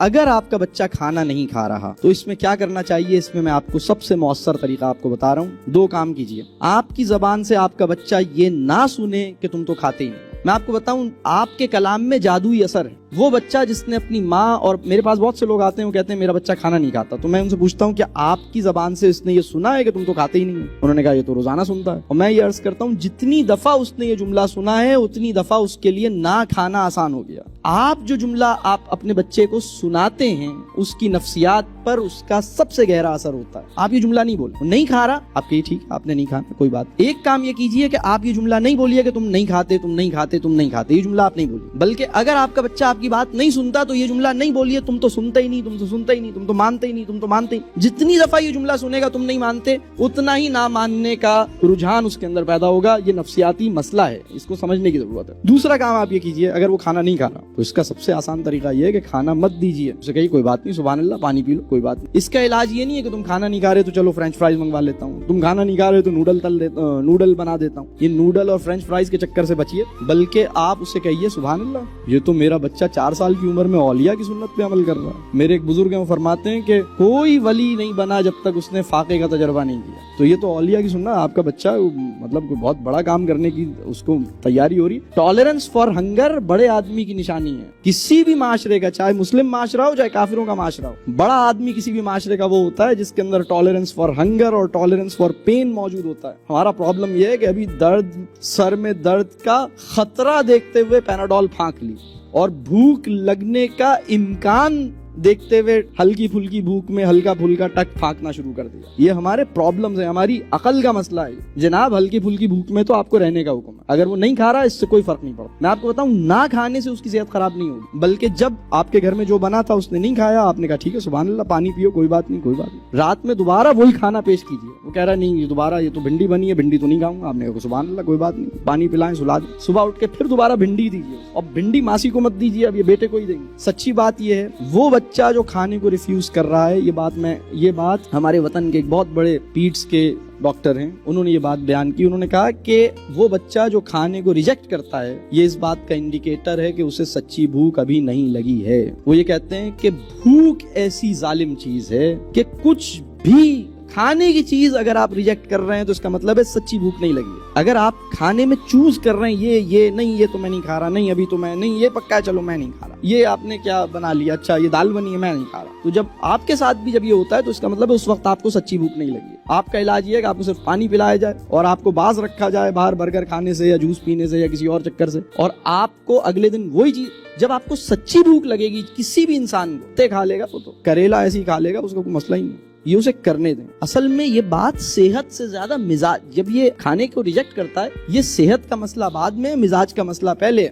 اگر آپ کا بچہ کھانا نہیں کھا رہا تو اس میں کیا کرنا چاہیے؟ اس میں میں آپ کو سب سے مؤثر طریقہ آپ کو بتا رہا ہوں. 2 کام کیجئے. آپ کی زبان سے آپ کا بچہ یہ نہ سنے کہ تم تو کھاتے ہی نہیں. میں آپ کو بتاؤں، آپ کے کلام میں جادوئی اثر ہے. وہ بچہ جس نے اپنی ماں، اور میرے پاس بہت سے لوگ آتے ہیں وہ کہتے ہیں میرا بچہ کھانا نہیں کھاتا، تو میں ان سے پوچھتا ہوں کہ آپ کی زبان سے اس نے یہ سنا ہے کہ تم تو کھاتے ہی نہیں ہو؟ انہوں نے کہا یہ تو روزانہ سنتا ہے. اور میں یہ عرض کرتا ہوں جتنی دفعہ اس نے یہ جملہ سنا ہے اتنی دفعہ اس کے لیے نہ کھانا آسان ہو گیا. آپ جو جملہ آپ اپنے بچے کو سناتے ہیں اس کی نفسیات پر اس کا سب سے گہرا اثر ہوتا ہے. آپ یہ جملہ نہیں بولے، نہیں کھا رہا، آپ کہیے ٹھیک آپ نے نہیں کھانا کوئی بات. ایک کام یہ کیجئے کہ آپ یہ جملہ نہیں بولیے کہ تم نہیں کھاتے، تم نہیں کھاتے، تم نہیں کھاتے. یہ جملہ آپ نہیں بولیے، بلکہ اگر آپ کا بچہ آپ کی بات نہیں سنتا تو یہ جملہ نہیں بولیے تم تو سنتے ہی نہیں، تم تو سنتے ہی نہیں، تم تو مانتے ہی نہیں، تم تو مانتے ہی. جتنی دفعہ یہ جملہ سنے گا تم نہیں مانتے، اتنا ہی نہ ماننے کا رجحان اس کے اندر پیدا ہوگا. یہ نفسیاتی مسئلہ ہے، اس کو سمجھنے کی ضرورت ہے. دوسرا کام آپ یہ کیجئے، اگر وہ کھانا نہیں کھا رہا تو اس کا سب سے آسان طریقہ یہ ہے کہ کھانا مت دیجئے. اسے کہیے کوئی بات نہیں، سبحان اللہ، پانی پی لو، کوئی بات نہیں. اس کا علاج یہ نہیں ہے کہ تم کھانا نہیں کھا رہے تو چلو فرینچ فرائز منگوا لیتا ہوں، تم کھانا نہیں کھا رہے تو نوڈل بنا دیتا ہوں. یہ نوڈل اور فرینچ فرائز کے چکر سے بچیے، بلکہ آپ اسے کہیے سبحان اللہ، یہ تو میرا بچہ 4 سال کی عمر میں اولیاء کی سنت پہ عمل کر رہا ہے. میرے ایک بزرگ ہیں وہ فرماتے ہیں کہ کوئی ولی نہیں بنا جب تک اس نے فاقے کا تجربہ نہیں کیا. تو یہ تو اولیاء کی سنت. آپ کا بچہ مطلب بہت بڑا کام کرنے کی اس کو تیاری ہو رہی. ٹالرنس فار ہنگر بڑے آدمی کی نشانی ہے. کسی بھی معاشرے کا، چاہے مسلم معاشرہ ہو چاہے کافروں کا معاشرہ ہو، بڑا آدمی کسی بھی معاشرے کا وہ ہوتا ہے جس کے اندر ٹالرنس فار ہنگر اور ٹالرنس فار پین موجود ہوتا ہے. ہمارا پرابلم یہ ہے کہ ابھی سر میں درد کا خطرہ دیکھتے ہوئے پیناڈول پھانک لی، اور بھوک لگنے کا امکان دیکھتے ہوئے ہلکی پھلکی بھوک میں ہلکا پھلکا ٹک پھانکنا شروع کر دیا. یہ ہمارے پرابلمز ہیں، ہماری عقل کا مسئلہ ہے. جناب ہلکی پھلکی بھوک میں تو آپ کو رہنے کا حکم ہے. اگر وہ نہیں کھا رہا اس سے کوئی فرق نہیں پڑتا. میں آپ کو بتاؤں نہ کھانے سے اس کی صحت خراب نہیں ہوگی، بلکہ جب آپ کے گھر میں جو بنا تھا اس نے نہیں کھایا، آپ نے کہا ٹھیک ہے سبحان اللہ، پانی پیو، کوئی بات نہیں، کوئی بات نہیں. رات میں دوبارہ وہی کھانا پیش کیجیے. وہ کہہ رہا نہیں یہ دوبارہ، یہ تو بھنڈی بنی ہے، بھنڈی تو نہیں کھاؤں گا. آپ نے کہا سبحان اللہ، کوئی بات نہیں، پانی پلائیں، سلا دیں. صبح اٹھ کے پھر دوبارہ بھنڈی دیجیے، اور بھنڈی ماسی کو مت دیجیے، اب یہ بیٹے کو ہی دیں گے. سچی بات یہ ہے وہ بچہ جو کھانے کو ریفیوز کر رہا ہے، یہ بات ہمارے وطن کے ایک بہت بڑے پیٹس کے ڈاکٹر ہیں، انہوں نے یہ بات بیان کی. انہوں نے کہا کہ وہ بچہ جو کھانے کو ریجیکٹ کرتا ہے یہ اس بات کا انڈیکیٹر ہے کہ اسے سچی بھوک ابھی نہیں لگی ہے. وہ یہ کہتے ہیں کہ بھوک ایسی ظالم چیز ہے کہ کچھ بھی کھانے کی چیز اگر آپ ریجیکٹ کر رہے ہیں تو اس کا مطلب ہے سچی بھوک نہیں لگی ہے. اگر آپ کھانے میں چوز کر رہے ہیں یہ نہیں، یہ تو میں نہیں کھا رہا، نہیں ابھی تو میں نہیں، یہ پکا ہے چلو میں نہیں کھا رہا، یہ آپ نے کیا بنا لیا، اچھا یہ دال بنی ہے میں نہیں کھا رہا، تو جب آپ کے ساتھ بھی جب یہ ہوتا ہے تو اس کا مطلب ہے اس وقت آپ کو سچی بھوک نہیں لگی ہے. آپ کا علاج یہ ہے کہ آپ کو صرف پانی پلایا جائے اور آپ کو باز رکھا جائے باہر برگر کھانے سے یا جوس پینے سے یا کسی اور چکر سے، اور آپ کو اگلے دن وہی چیز جب آپ کو سچی بھوک لگے گی، کسی بھی انسان کو کھا لے گا وہ تو کریلا ایسے ہی کھا لے گا، اس کا کوئی مسئلہ ہی نہیں، یہ اسے کرنے دیں. اصل میں یہ بات صحت سے زیادہ مزاج، جب یہ کھانے کو ریجیکٹ کرتا ہے یہ صحت کا مسئلہ بعد میں، مزاج کا مسئلہ پہلے.